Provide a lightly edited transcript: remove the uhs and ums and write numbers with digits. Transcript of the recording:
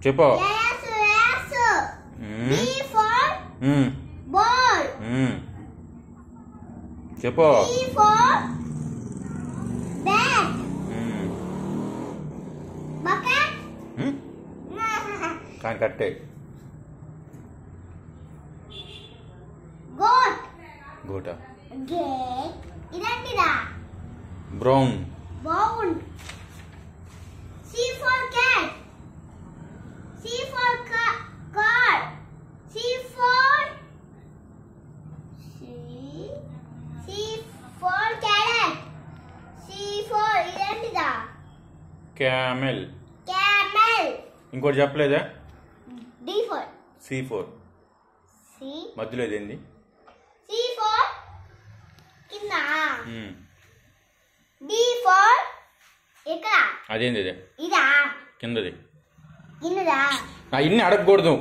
చెప్పు. చెప్పు. కానీ కట్టే. Gota. Brown. C for cat. C for car. C for carrot. C for identida. Camel. ఇంకోటి చెప్పలేదా? D for C4. C మధ్యలో ఇదేంది? C for కింద. D for ఇక్కడ. అదేంది? ఇదే ఇదా కిందది. కిందదా? ఇన్ని అడగకూడదు.